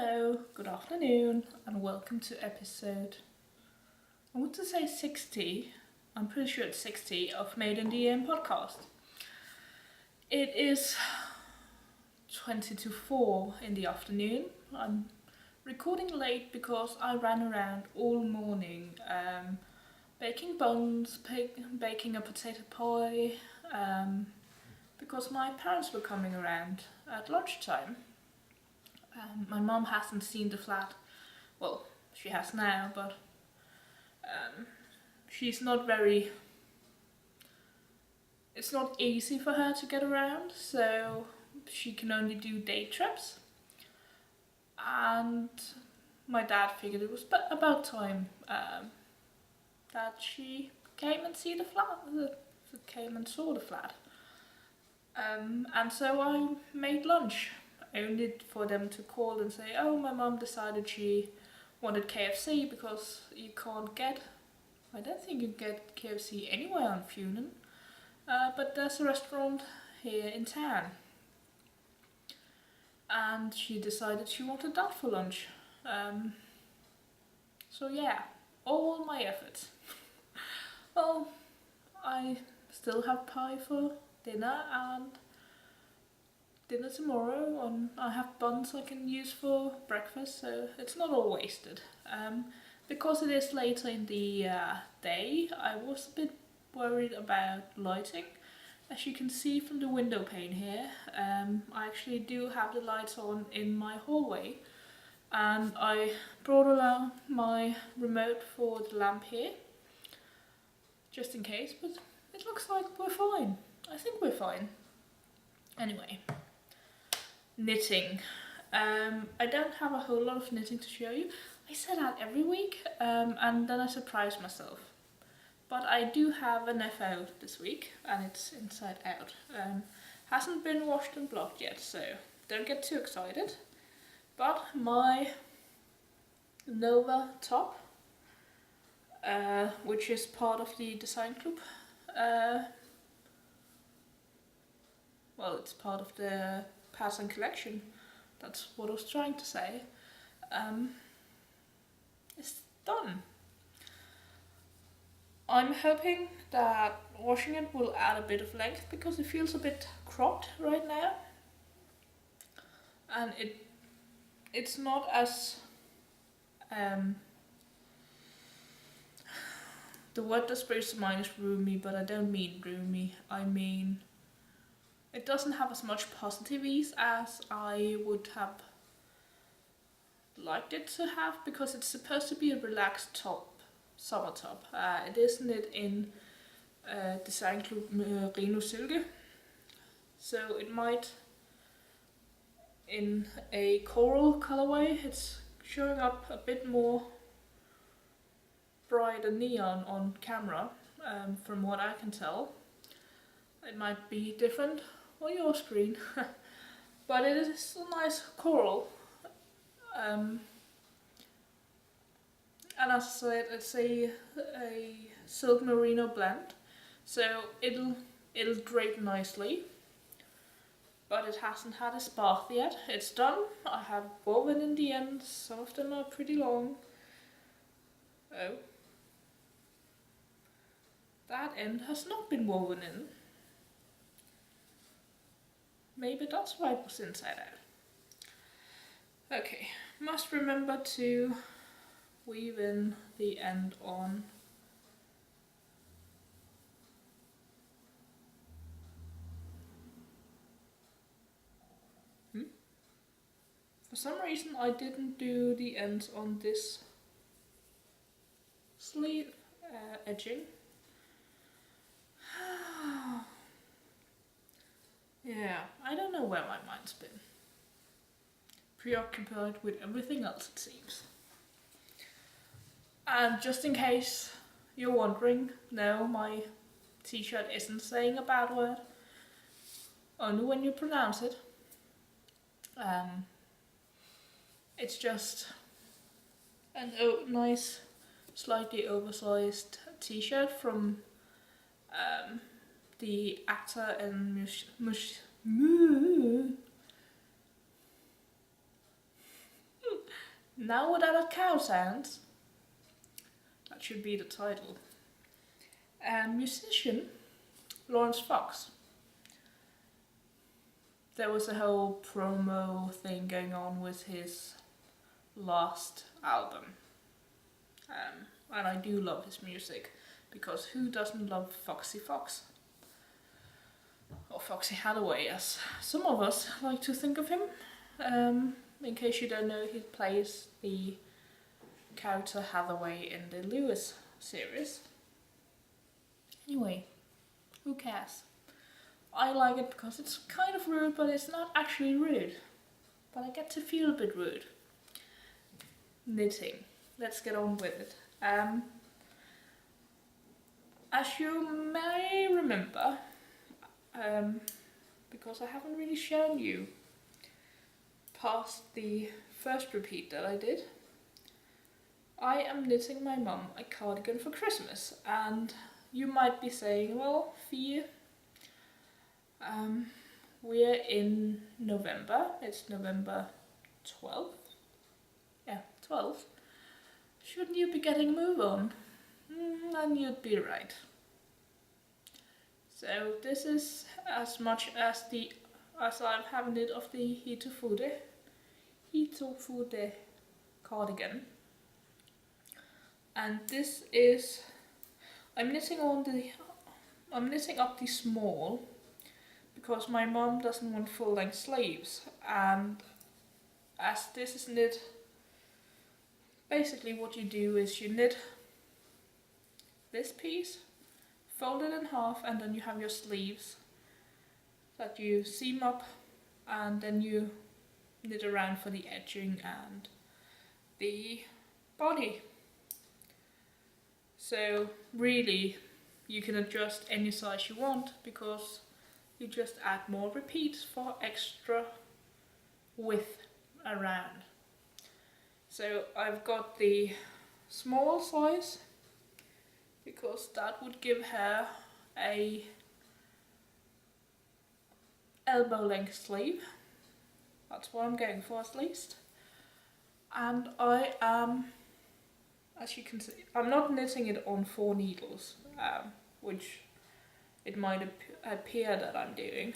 Hello, good afternoon, and welcome to episode, I want to say 60, I'm pretty sure it's 60, of Made in the End podcast. It is 20 to 4 in the afternoon. I'm recording late because I ran around all morning baking buns, baking a potato pie, because my parents were coming around at lunchtime. My mum hasn't seen the flat. Well, she has now, but she's not very... It's not easy for her to get around, so she can only do day trips. And my dad figured it was about time that she came and see the flat. Came and saw the flat. And so I made lunch. Only for them to call and say, oh, my mum decided she wanted KFC because you can't get, I don't think you get KFC anywhere on Funen, but there's a restaurant here in town. And she decided she wanted that for lunch. So yeah, all my efforts. Well, I still have pie for dinner tomorrow, and I have buns I can use for breakfast, so it's not all wasted. Because it is later in the day, I was a bit worried about lighting. As you can see from the window pane here, I actually do have the lights on in my hallway, and I brought along my remote for the lamp here, just in case, but it looks like we're fine. I think we're fine. Anyway. Knitting. I don't have a whole lot of knitting to show you. I say that every week, and then I surprise myself. But I do have an F out this week, and it's inside out. Hasn't been washed and blocked yet, so don't get too excited. But my Nova top, which is part of the Desing.Club, well, it's part of the pattern collection, that's what I was trying to say, it's done. I'm hoping that washing it will add a bit of length because it feels a bit cropped right now, and it's not as the word that springs to mind is roomy, but I don't mean roomy, I mean it doesn't have as much positive ease as I would have liked it to have, because it's supposed to be a relaxed top, summer top. It is knit in Desing.Club Merino Silke, so it might, in a coral colorway, it's showing up a bit more bright and neon on camera, from what I can tell. It might be different on your screen, but it is a nice coral. And as I said, it's a silk merino blend, so it'll drape nicely. But it hasn't had a bath yet. It's done. I have woven in the ends. Some of them are pretty long. Oh, that end has not been woven in. Maybe that's why it was inside out. Okay, must remember to weave in the end on. For some reason I didn't do the ends on this sleeve edging. Yeah, I don't know where my mind's been. Preoccupied with everything else, it seems. And just in case you're wondering, no, my t-shirt isn't saying a bad word. Only when you pronounce it. It's just a nice, slightly oversized t-shirt from the actor and Now without cow sounds, that should be the title. Musician Lawrence Fox. There was a whole promo thing going on with his last album. And I do love his music, because who doesn't love Foxy Fox? Or Foxy Hathaway, as some of us like to think of him. In case you don't know, he plays the character Hathaway in the Louise series. Anyway, who cares? I like it because it's kind of rude, but it's not actually rude. But I get to feel a bit rude. Knitting. Let's get on with it. As you may remember, because I haven't really shown you past the first repeat that I did, I am knitting my mum a cardigan for Christmas. And you might be saying, well, Fie, we're in November. It's November 12th. Yeah, 12th. Shouldn't you be getting a move on? And you'd be right. So this is as much as I've had knit of the Hitofude cardigan. And this is, I'm knitting up the small, because my mum doesn't want full length sleeves, and as this is knit, basically what you do is you knit this piece, fold it in half, and then you have your sleeves that you seam up, and then you knit around for the edging and the body. So really you can adjust any size you want, because you just add more repeats for extra width around. So I've got the small size, because that would give her a elbow length sleeve. That's what I'm going for at least. And I am, as you can see, I'm not knitting it on 4 needles, which it might appear that I'm doing.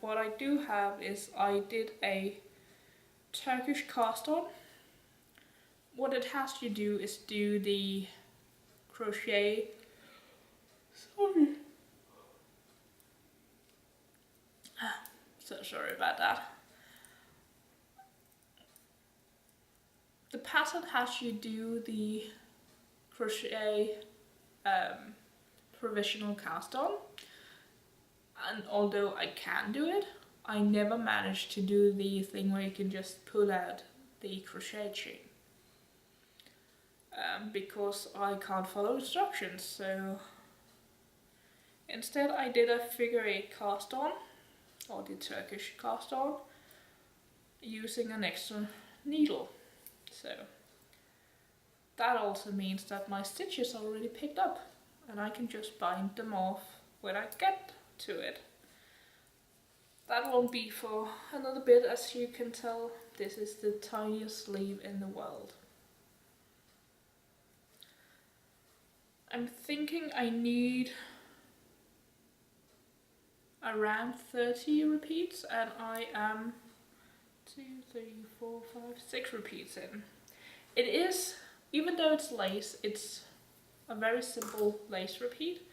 What I do have is I did a Turkish cast on. What it has to do is do the crochet, so sorry about that. The pattern has you do the crochet provisional cast on, and although I can do it, I never managed to do the thing where you can just pull out the crochet chain. Because I can't follow instructions, so instead I did a figure 8 cast on, or the Turkish cast on, using an extra needle. So that also means that my stitches are already picked up, and I can just bind them off when I get to it. That won't be for another bit. As you can tell, this is the tiniest sleeve in the world. I'm thinking I need around 30 repeats, and I am 2, 3, 4, 5, 6 repeats in. It is, even though it's lace, it's a very simple lace repeat,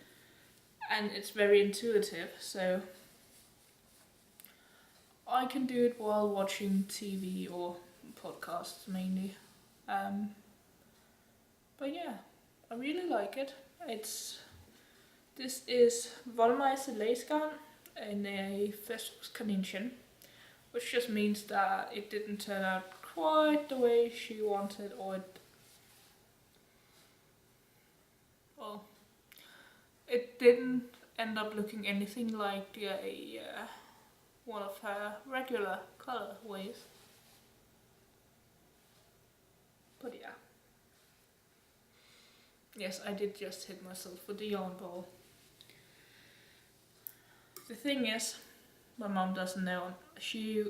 and it's very intuitive, so I can do it while watching TV or podcasts mainly. But yeah, I really like it. This is Wollmeise Lace-Garn in a Versuchskaninchen, which just means that it didn't turn out quite the way she wanted, or it didn't end up looking anything like one of her regular colorways. But yeah. Yes, I did just hit myself with the yarn ball. The thing is, my mom doesn't know. She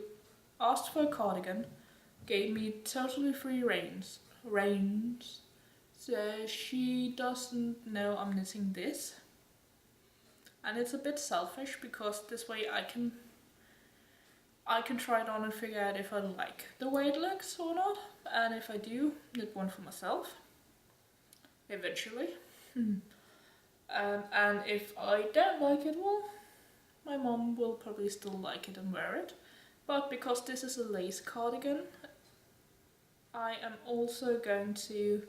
asked for a cardigan, gave me totally free reins. So she doesn't know I'm knitting this. And it's a bit selfish because this way I can try it on and figure out if I like the way it looks or not. And if I do, knit one for myself. Eventually. And if I don't like it, well, my mom will probably still like it and wear it. But because this is a lace cardigan, I am also going to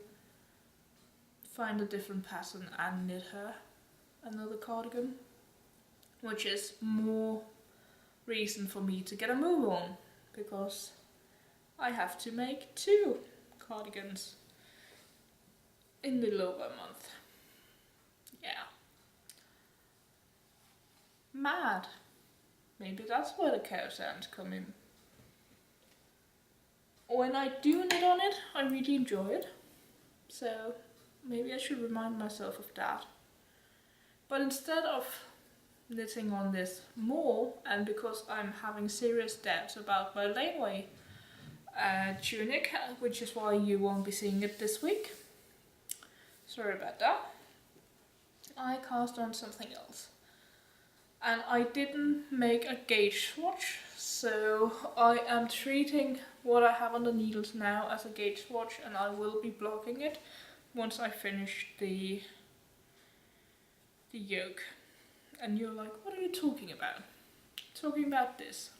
find a different pattern and knit her another cardigan, which is more reason for me to get a move on, because I have to make 2 cardigans in the little over a month. Yeah. Mad. Maybe that's where the cow sounds come in. When I do knit on it, I really enjoy it. So maybe I should remind myself of that. But instead of knitting on this more, and because I'm having serious doubts about my laneway tunic, which is why you won't be seeing it this week. Sorry about that. I cast on something else. And I didn't make a gauge swatch, so I am treating what I have on the needles now as a gauge swatch, and I will be blocking it once I finish the yoke. And you're like, what are you talking about? Talking about this.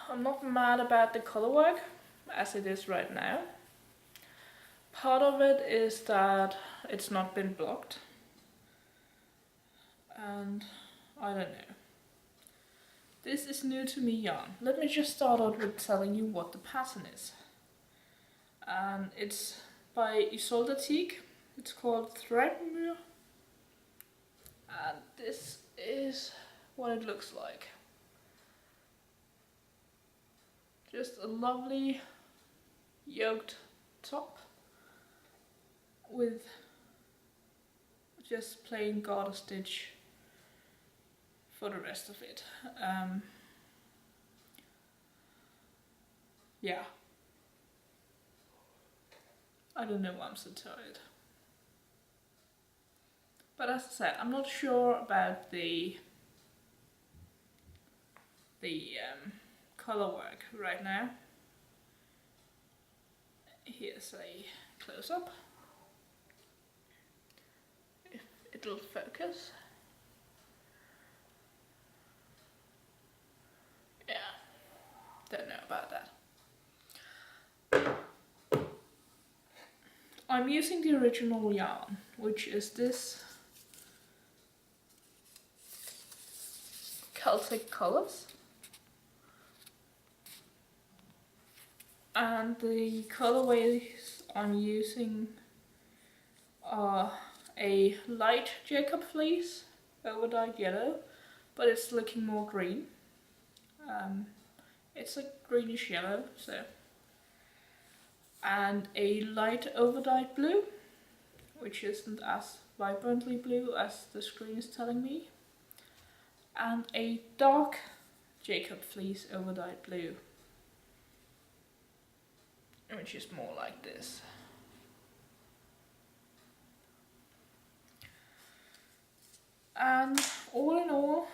I'm not mad about the color work as it is right now. Part of it is that it's not been blocked. And I don't know. This is new to me yarn. Let me just start out with telling you what the pattern is. And it's by Ysolda Teague. It's called Threipmuir. And this is what it looks like. Just a lovely yoked top with just plain garter stitch for the rest of it. Yeah. I don't know why I'm so tired. But as I said, I'm not sure about the color work right now. Here's a close-up. If it'll focus. Yeah, don't know about that. I'm using the original yarn, which is this Celtic colors. And the colorways I'm using are a light Jacob fleece, overdyed yellow, but it's looking more green. It's a greenish yellow, so. And a light overdyed blue, which isn't as vibrantly blue as the screen is telling me. And a dark Jacob fleece overdyed blue, which is more like this. And all in all,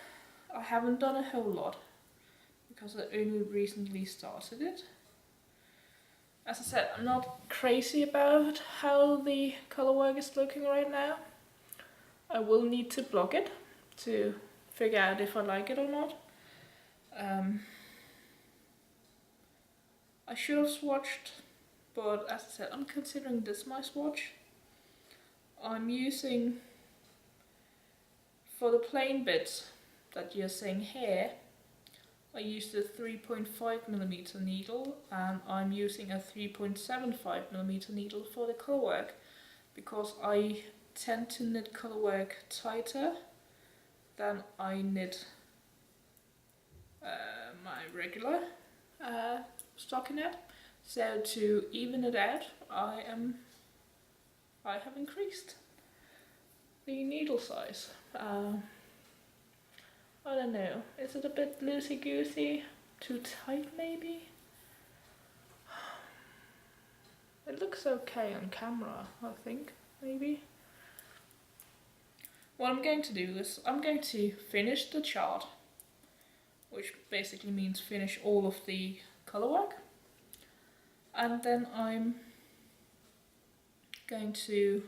I haven't done a whole lot because I only recently started it. As I said, I'm not crazy about how the color work is looking right now. I will need to block it to figure out if I like it or not. I should have swatched, but as I said, I'm considering this my swatch. I'm using, for the plain bits that you're seeing here, I used a 3.5mm needle, and I'm using a 3.75mm needle for the color work, because I tend to knit color work tighter than I knit my regular stockinette. So to even it out, I have increased the needle size. I don't know, is it a bit loosey-goosey? too tight maybe? It looks okay on camera, I think, maybe. What I'm going to do is I'm going to finish the chart, which basically means finish all of the color work. And then I'm going to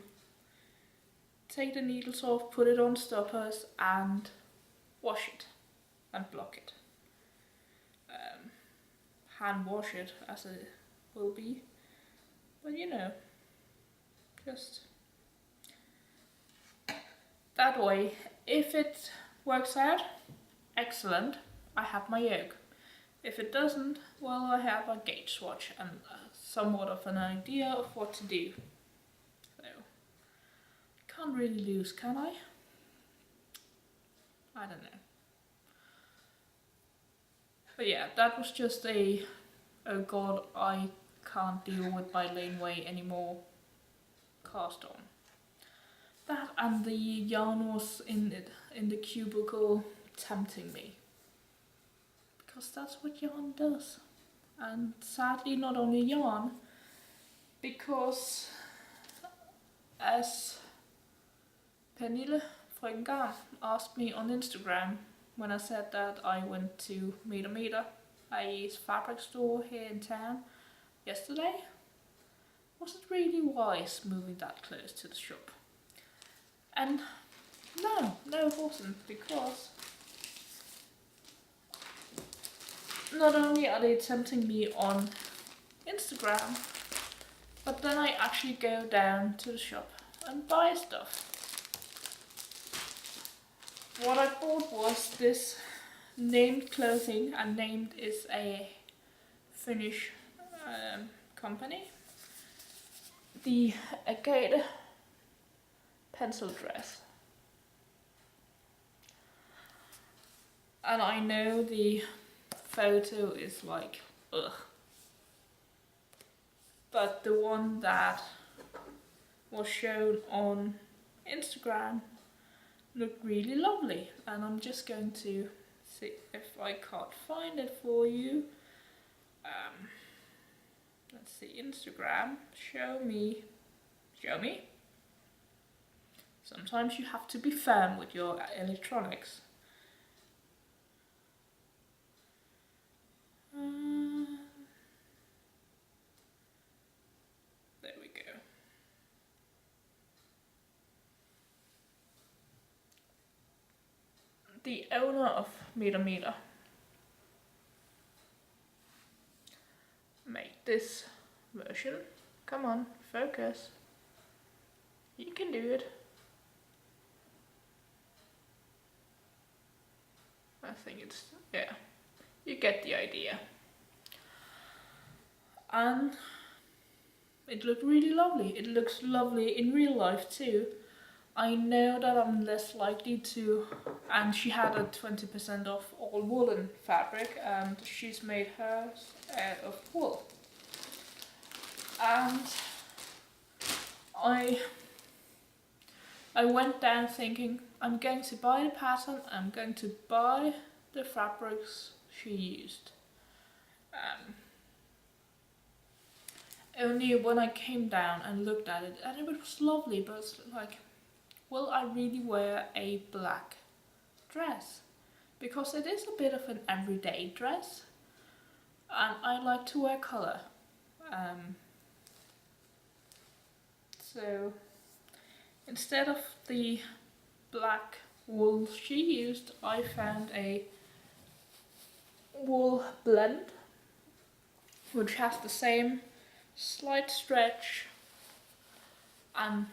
take the needles off, put it on stoppers and wash it and block it. Hand wash it as it will be, but you know, just that way. If it works out, excellent, I have my yoke. If it doesn't, well, I have a gauge swatch and somewhat of an idea of what to do. So, can't really lose, can I? I don't know. But yeah, that was just a, oh god, I can't deal with my laneway anymore cast on. That and the yarn was in the cubicle tempting me. Because that's what yarn does. And sadly not only yarn, because as Pernille from Garn asked me on Instagram when I said that I went to Meter, a fabric store here in town yesterday, was it really wise moving that close to the shop? And no, it wasn't, because not only are they tempting me on Instagram, but then I actually go down to the shop and buy stuff. What I bought was this named clothing, and named is a Finnish company. The Agate pencil dress. And I know the photo is like, ugh. But the one that was shown on Instagram looked really lovely, and I'm just going to see if I can't find it for you. Let's see, Instagram, show me. Sometimes you have to be firm with your electronics. There we go. The owner of Meter made this version. Come on, focus. You can do it. I think it's, yeah, you get the idea. And it looked really lovely. It looks lovely in real life too. I know that I'm less likely to, and she had a 20% off all woolen fabric, and she's made hers out of wool. And I went down thinking, I'm going to buy the pattern, I'm going to buy the fabrics she used. Only when I came down and looked at it, and it was lovely, but it's like, will I really wear a black dress? Because it is a bit of an everyday dress, and I like to wear colour. So instead of the black wool she used, I found a wool blend, which has the same slight stretch and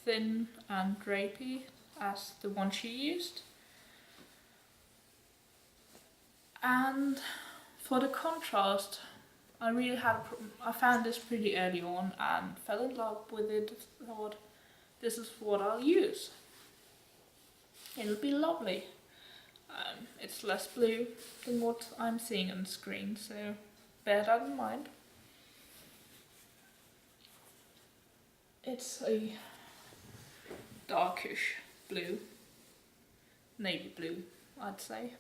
thin and drapey as the one she used. And for the contrast, I found this pretty early on and fell in love with it. Thought, this is what I'll use. It'll be lovely. It's less blue than what I'm seeing on the screen, so bear that in mind. It's a darkish blue, navy blue, I'd say.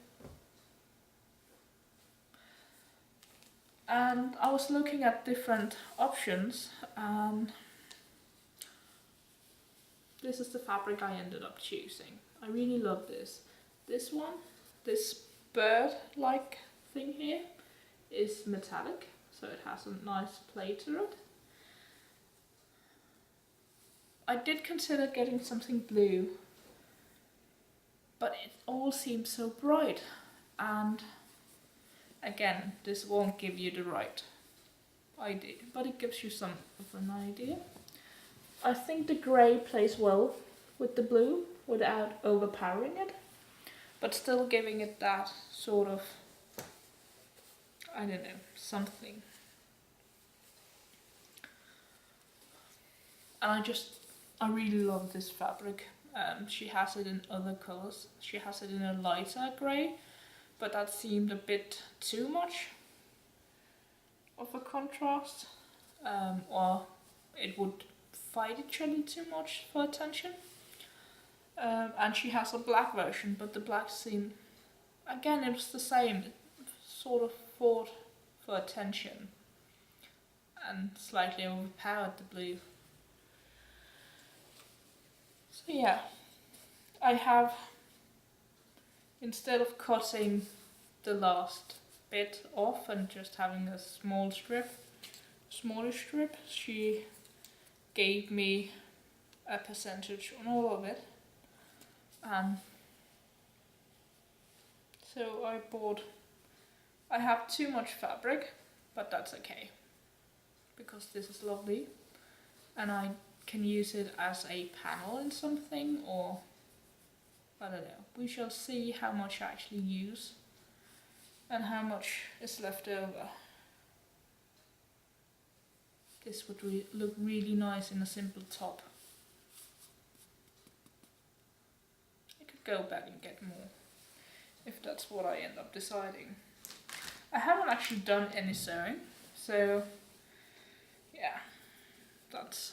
And I was looking at different options, and this is the fabric I ended up choosing. I really love this. This one, this bird-like thing here, is metallic, so it has a nice play to it. I did consider getting something blue, but it all seems so bright, and again, this won't give you the right idea, but it gives you some of an idea. I think the grey plays well with the blue without overpowering it, but still giving it that sort of, I don't know, something. And I really love this fabric. She has it in other colours. She has it in a lighter grey, but that seemed a bit too much of a contrast, or it would fight each other too much for attention. And she has a black version, but the black seemed, again, it was the same, it sort of fought for attention and slightly overpowered the blue. So yeah, I have, instead of cutting the last bit off and just having a smaller strip, she gave me a percentage on all of it. And so I have too much fabric, but that's okay, because this is lovely and I can use it as a panel in something, or I don't know. We shall see how much I actually use and how much is left over. This would look really nice in a simple top. I could go back and get more if that's what I end up deciding. I haven't actually done any sewing, so yeah, that's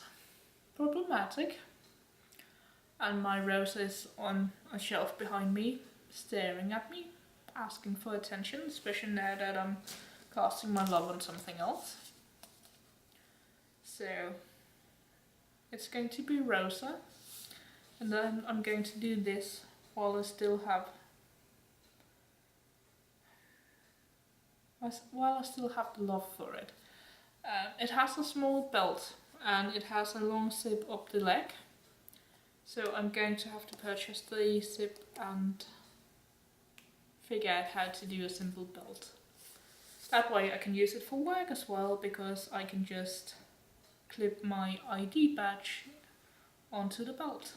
problematic. And my Rosa is on a shelf behind me, staring at me, asking for attention, especially now that I'm casting my love on something else. So it's going to be Rosa, and then I'm going to do this while I still have the love for it. It has a small belt and it has a long zip up the leg, so I'm going to have to purchase the zip and figure out how to do a simple belt. That way I can use it for work as well, because I can just clip my ID badge onto the belt.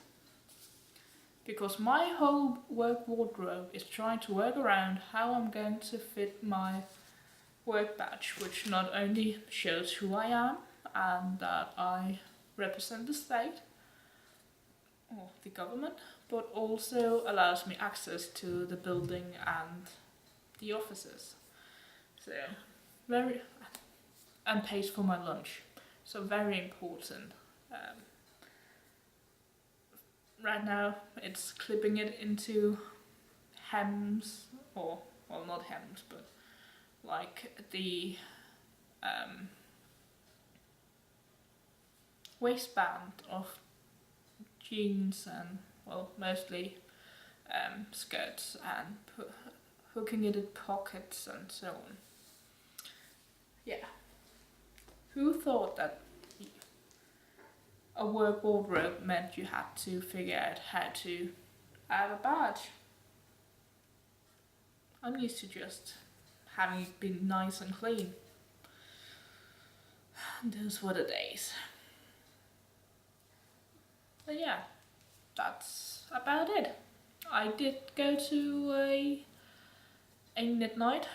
Because my whole work wardrobe is trying to work around how I'm going to fit my work badge, which not only shows who I am and that I represent the state or the government, but also allows me access to the building and the offices. So and pays for my lunch. So very important. Right now it's clipping it into hems, or, well, not hems, but like the waistband of jeans and, well, mostly skirts, and hooking it in pockets and so on. Yeah. Who thought that a work wardrobe meant you had to figure out how to add a badge? I'm used to just having it be nice and clean. Those were the days. But yeah, that's about it. I did go to a knit night,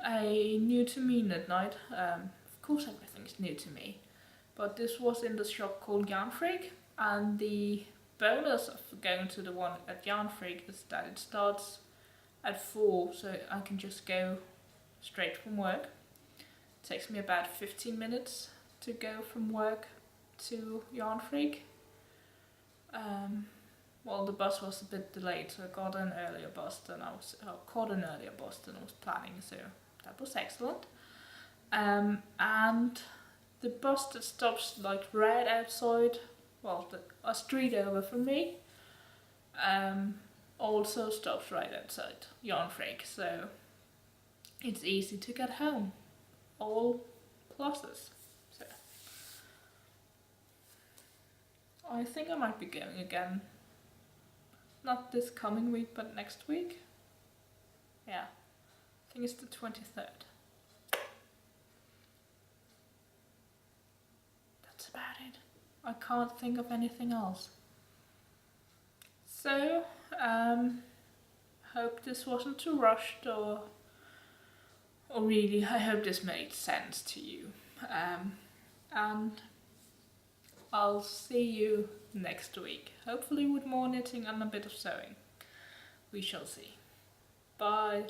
a new to me knit night. Of course everything's new to me, but this was in the shop called Yarn Freak, and the bonus of going to the one at Yarn Freak is that it starts at 4, so I can just go straight from work. It takes me about 15 minutes to go from work to Yarn Freak. Well, the bus was a bit delayed, so I caught an earlier bus than I was planning, so that was excellent. and the bus that stops like right outside, well, a street over from me, also stops right outside Yarnfreak, so it's easy to get home. All pluses. So I think I might be going again. Not this coming week, but next week. Yeah, I think it's the 23rd. That's about it. I can't think of anything else. So, hope this wasn't too rushed, or really, I hope this made sense to you. And I'll see you next week, hopefully with more knitting and a bit of sewing. We shall see. Bye.